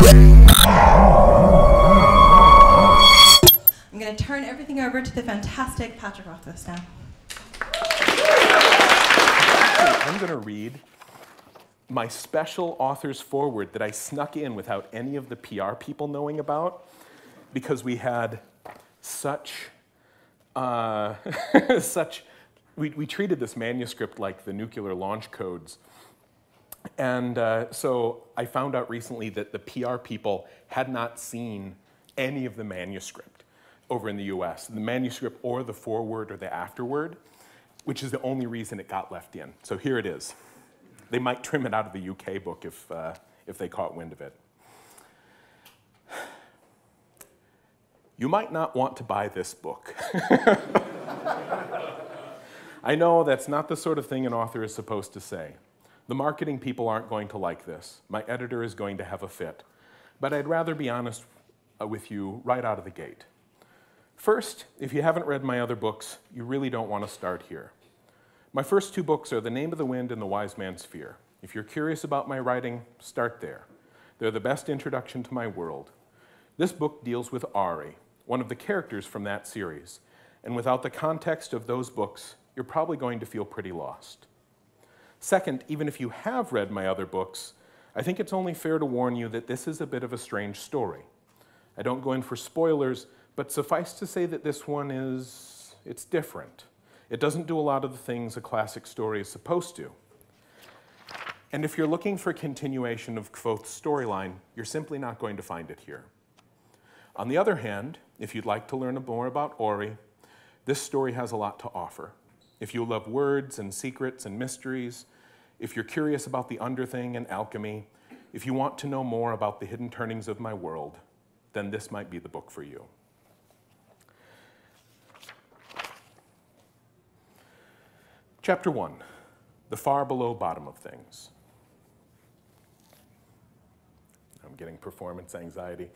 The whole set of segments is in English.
I'm going to turn everything over to the fantastic Patrick Rothfuss now. I'm going to read my special author's foreword that I snuck in without any of the PR people knowing about, because we had we treated this manuscript like the nuclear launch codes. And so I found out recently that the PR people had not seen any of the manuscript over in the US, the manuscript or the foreword or the afterword, which is the only reason it got left in. So here it is. They might trim it out of the UK book if they caught wind of it. You might not want to buy this book. I know that's not the sort of thing an author is supposed to say. The marketing people aren't going to like this. My editor is going to have a fit. But I'd rather be honest with you right out of the gate. First, if you haven't read my other books, you really don't want to start here. My first two books are The Name of the Wind and The Wise Man's Fear. If you're curious about my writing, start there. They're the best introduction to my world. This book deals with Ari, one of the characters from that series, and without the context of those books, you're probably going to feel pretty lost. Second, even if you have read my other books, I think it's only fair to warn you that this is a bit of a strange story. I don't go in for spoilers, but suffice to say that this one it's different. It doesn't do a lot of the things a classic story is supposed to. And if you're looking for a continuation of Kvothe's storyline, you're simply not going to find it here. On the other hand, if you'd like to learn more about Ori, this story has a lot to offer. If you love words and secrets and mysteries, if you're curious about the underthing and alchemy, if you want to know more about the hidden turnings of my world, then this might be the book for you. Chapter 1, The Far Below Bottom of Things. I'm getting performance anxiety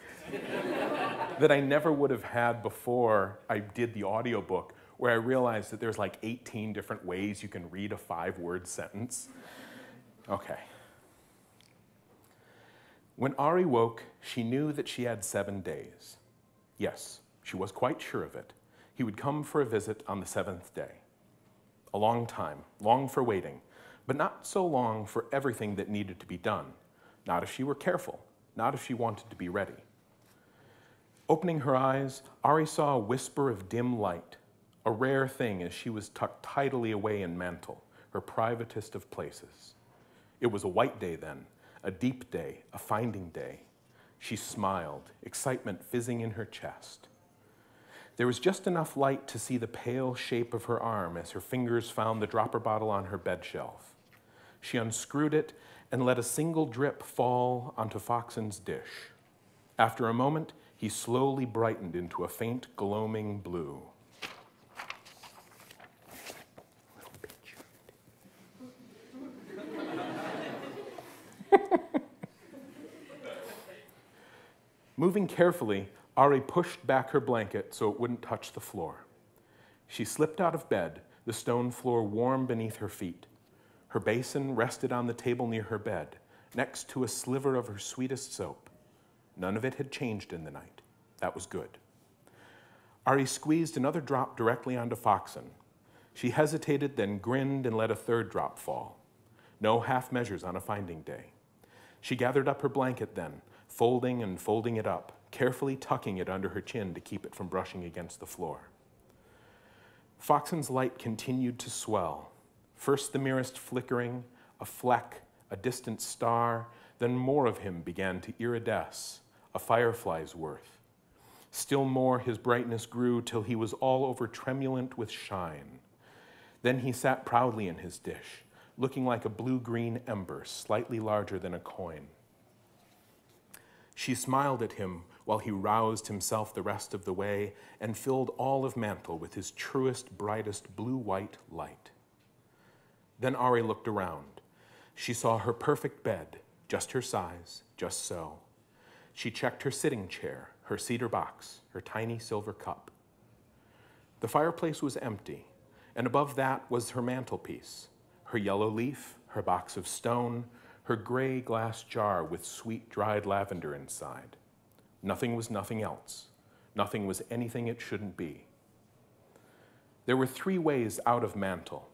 that I never would have had before I did the audiobook, where I realized that there's like 18 different ways you can read a 5-word sentence. Okay. When Ari woke, she knew that she had 7 days. Yes, she was quite sure of it. He would come for a visit on the 7th day. A long time, long for waiting, but not so long for everything that needed to be done. Not if she were careful, not if she wanted to be ready. Opening her eyes, Ari saw a whisper of dim light, a rare thing as she was tucked tidily away in mantle, her privatest of places. It was a white day then, a deep day, a finding day. She smiled, excitement fizzing in her chest. There was just enough light to see the pale shape of her arm as her fingers found the dropper bottle on her bed shelf. She unscrewed it and let a single drip fall onto Foxen's dish. After a moment, he slowly brightened into a faint, gloaming blue. Moving carefully, Ari pushed back her blanket so it wouldn't touch the floor. She slipped out of bed, the stone floor warm beneath her feet. Her basin rested on the table near her bed, next to a sliver of her sweetest soap. None of it had changed in the night. That was good. Ari squeezed another drop directly onto Foxen. She hesitated, then grinned and let a third drop fall. No half measures on a finding day. She gathered up her blanket then, folding and folding it up, carefully tucking it under her chin to keep it from brushing against the floor. Foxen's light continued to swell. First the merest flickering, a fleck, a distant star, then more of him began to iridesce, a firefly's worth. Still more his brightness grew till he was all over tremulant with shine. Then he sat proudly in his dish, looking like a blue-green ember, slightly larger than a coin. She smiled at him while he roused himself the rest of the way and filled all of mantle with his truest, brightest blue-white light. Then Ari looked around. She saw her perfect bed, just her size, just so. She checked her sitting chair, her cedar box, her tiny silver cup. The fireplace was empty, and above that was her mantelpiece, her yellow leaf, her box of stone, her gray glass jar with sweet dried lavender inside. Nothing was nothing else. Nothing was anything it shouldn't be. There were 3 ways out of Mantle.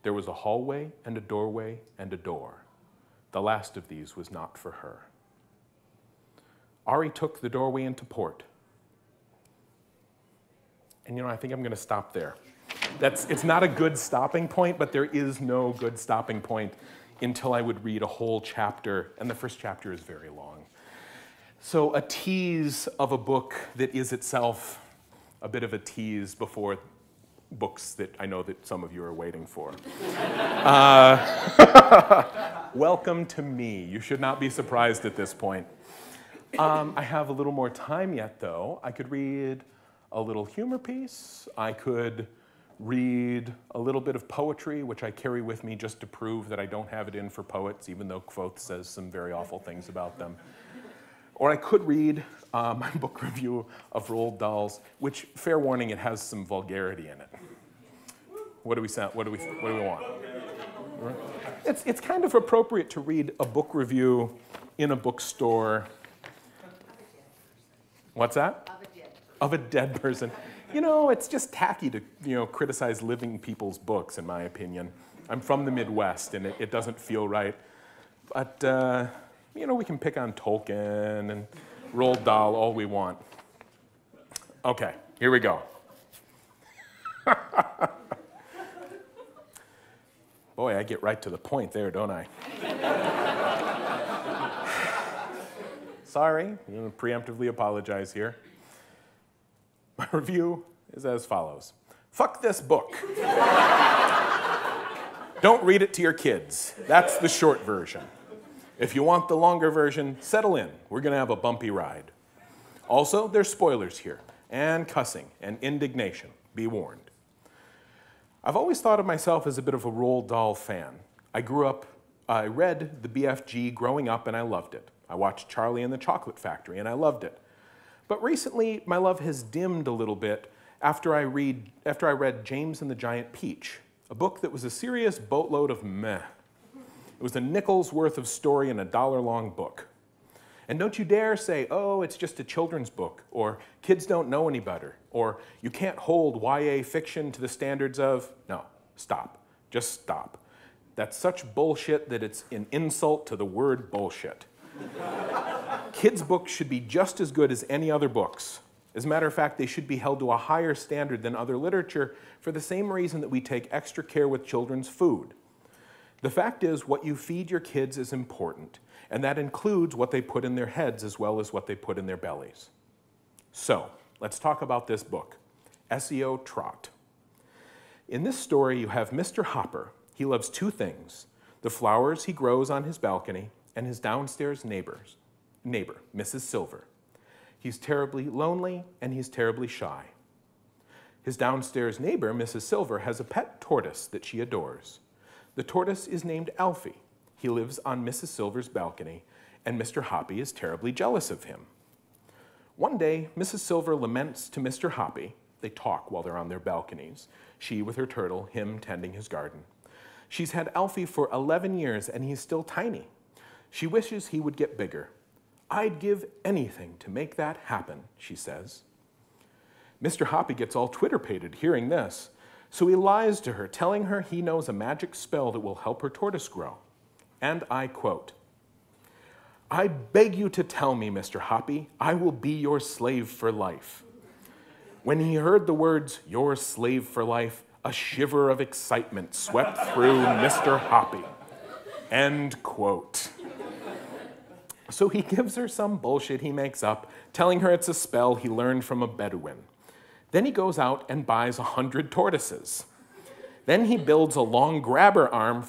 There was a hallway and a doorway and a door. The last of these was not for her. Ari took the doorway into port. And I think I'm going to stop there. It's not a good stopping point, but there is no good stopping point until I would read a whole chapter, and the first chapter is very long. So a tease of a book that is itself a bit of a tease before books that I know that some of you are waiting for. Welcome to me. You should not be surprised at this point. I have a little more time yet, though. I could read a little humor piece. I could read a little bit of poetry, which I carry with me just to prove that I don't have it in for poets, even though Quoth says some very awful things about them. Or I could read my book review of Roald Dahl's, which, fair warning, it has some vulgarity in it. What do we want? It's kind of appropriate to read a book review in a bookstore. What's that? Of a dead person. It's just tacky to, criticize living people's books, in my opinion. I'm from the Midwest, and it doesn't feel right. But, we can pick on Tolkien and Roald Dahl all we want. Okay, here we go. Boy, I get right to the point there, don't I? Sorry, I'm going to preemptively apologize here. My review is as follows. Fuck this book. Don't read it to your kids. That's the short version. If you want the longer version, settle in. We're going to have a bumpy ride. Also, there's spoilers here, and cussing, and indignation. Be warned. I've always thought of myself as a bit of a Roald Dahl fan. I read the BFG growing up, and I loved it. I watched Charlie and the Chocolate Factory, and I loved it. But recently, my love has dimmed a little bit after I read James and the Giant Peach, a book that was a serious boatload of meh. It was a nickel's worth of story in a $1-long book. And don't you dare say, oh, it's just a children's book, or kids don't know any better, or you can't hold YA fiction to the standards of... No, stop. Just stop. That's such bullshit that it's an insult to the word bullshit. Kids' books should be just as good as any other books. As a matter of fact, they should be held to a higher standard than other literature for the same reason that we take extra care with children's food. The fact is, what you feed your kids is important, and that includes what they put in their heads as well as what they put in their bellies. So, let's talk about this book, Esio, Trot. In this story, you have Mr. Hopper. He loves 2 things, the flowers he grows on his balcony and his downstairs neighbor, Mrs. Silver. He's terribly lonely, and he's terribly shy. His downstairs neighbor, Mrs. Silver, has a pet tortoise that she adores. The tortoise is named Alfie. He lives on Mrs. Silver's balcony, and Mr. Hoppy is terribly jealous of him. One day, Mrs. Silver laments to Mr. Hoppy. They talk while they're on their balconies, she with her turtle, him tending his garden. She's had Alfie for 11 years, and he's still tiny. She wishes he would get bigger. I'd give anything to make that happen, she says. Mr. Hoppy gets all Twitter-pated hearing this, so he lies to her, telling her he knows a magic spell that will help her tortoise grow. And I quote, I beg you to tell me, Mr. Hoppy, I will be your slave for life. When he heard the words, your slave for life, a shiver of excitement swept through Mr. Hoppy. End quote. So he gives her some bullshit he makes up, telling her it's a spell he learned from a Bedouin. Then he goes out and buys 100 tortoises. Then he builds a long grabber arm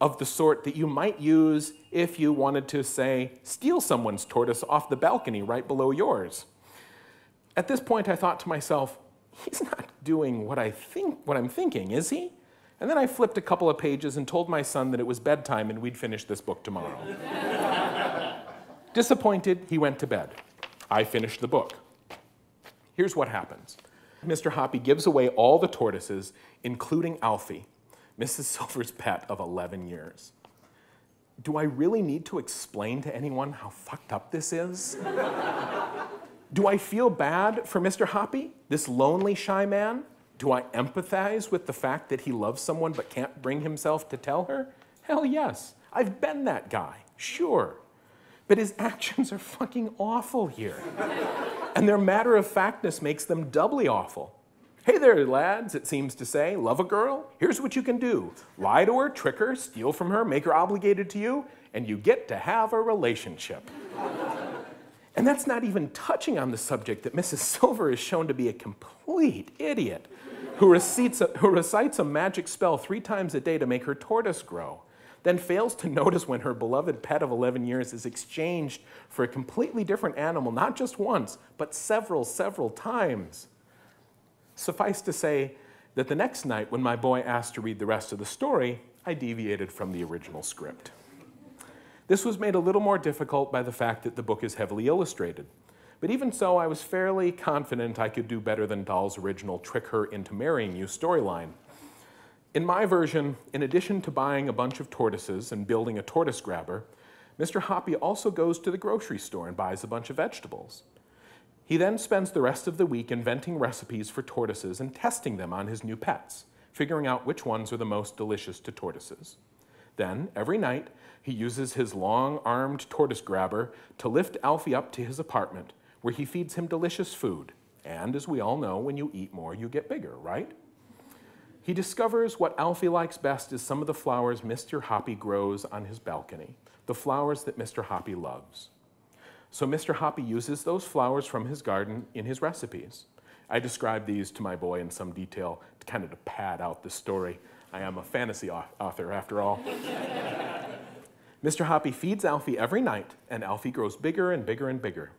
of the sort that you might use if you wanted to, say, steal someone's tortoise off the balcony right below yours. At this point, I thought to myself, he's not doing what I'm thinking, is he? And then I flipped a couple of pages and told my son that it was bedtime and we'd finish this book tomorrow. Disappointed, he went to bed. I finished the book. Here's what happens. Mr. Hoppy gives away all the tortoises, including Alfie, Mrs. Silver's pet of 11 years. Do I really need to explain to anyone how fucked up this is? Do I feel bad for Mr. Hoppy, this lonely, shy man? Do I empathize with the fact that he loves someone but can't bring himself to tell her? Hell yes, I've been that guy, sure. But his actions are fucking awful here. And their matter-of-factness makes them doubly awful. Hey there, lads, it seems to say. Love a girl? Here's what you can do. Lie to her, trick her, steal from her, make her obligated to you, and you get to have a relationship. And that's not even touching on the subject that Mrs. Silver is shown to be a complete idiot who recites a magic spell 3 times a day to make her tortoise grow, then fails to notice when her beloved pet of 11 years is exchanged for a completely different animal, not just once, but several times. Suffice to say that the next night when my boy asked to read the rest of the story, I deviated from the original script. This was made a little more difficult by the fact that the book is heavily illustrated. But even so, I was fairly confident I could do better than Dahl's original trick her into marrying you storyline. In my version, in addition to buying a bunch of tortoises and building a tortoise grabber, Mr. Hoppy also goes to the grocery store and buys a bunch of vegetables. He then spends the rest of the week inventing recipes for tortoises and testing them on his new pets, figuring out which ones are the most delicious to tortoises. Then, every night, he uses his long-armed tortoise grabber to lift Alfie up to his apartment, where he feeds him delicious food. And as we all know, when you eat more, you get bigger, right? He discovers what Alfie likes best is some of the flowers Mr. Hoppy grows on his balcony, the flowers that Mr. Hoppy loves. So Mr. Hoppy uses those flowers from his garden in his recipes. I described these to my boy in some detail to kind of pad out the story. I am a fantasy author, after all. Mr. Hoppy feeds Alfie every night, and Alfie grows bigger and bigger and bigger.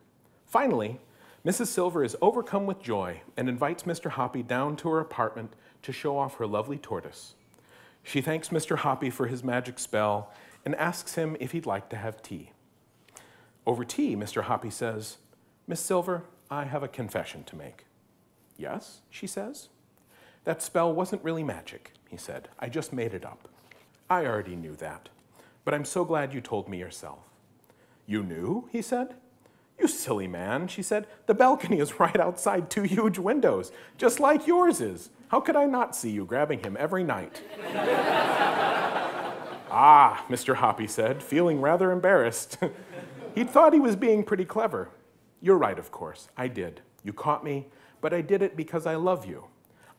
Finally, Mrs. Silver is overcome with joy and invites Mr. Hoppy down to her apartment to show off her lovely tortoise. She thanks Mr. Hoppy for his magic spell and asks him if he'd like to have tea. Over tea, Mr. Hoppy says, "Miss Silver, I have a confession to make." "Yes," she says. "That spell wasn't really magic," he said. "I just made it up." "I already knew that, but I'm so glad you told me yourself." "You knew?" he said. "You silly man," she said. "The balcony is right outside 2 huge windows, just like yours is. How could I not see you grabbing him every night?" "Ah," Mr. Hoppy said, feeling rather embarrassed. He'd thought he was being pretty clever. "You're right, of course. I did. You caught me, but I did it because I love you.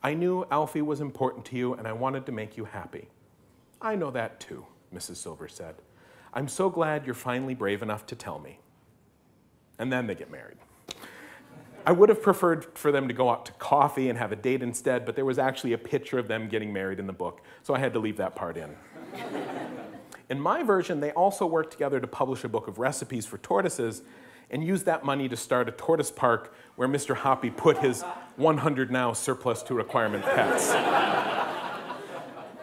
I knew Alfie was important to you, and I wanted to make you happy." "I know that too," Mrs. Silver said. "I'm so glad you're finally brave enough to tell me." And then they get married. I would have preferred for them to go out to coffee and have a date instead, but there was actually a picture of them getting married in the book, so I had to leave that part in. In my version, they also worked together to publish a book of recipes for tortoises and used that money to start a tortoise park where Mr. Hoppy put his 100 now surplus to requirement pets.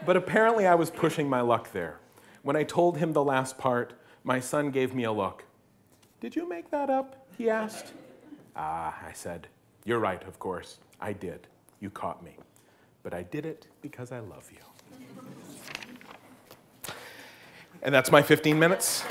But apparently I was pushing my luck there. When I told him the last part, my son gave me a look. "Did you make that up?" he asked. "Ah," I said. "You're right, of course. I did. You caught me. But I did it because I love you." And that's my 15 minutes.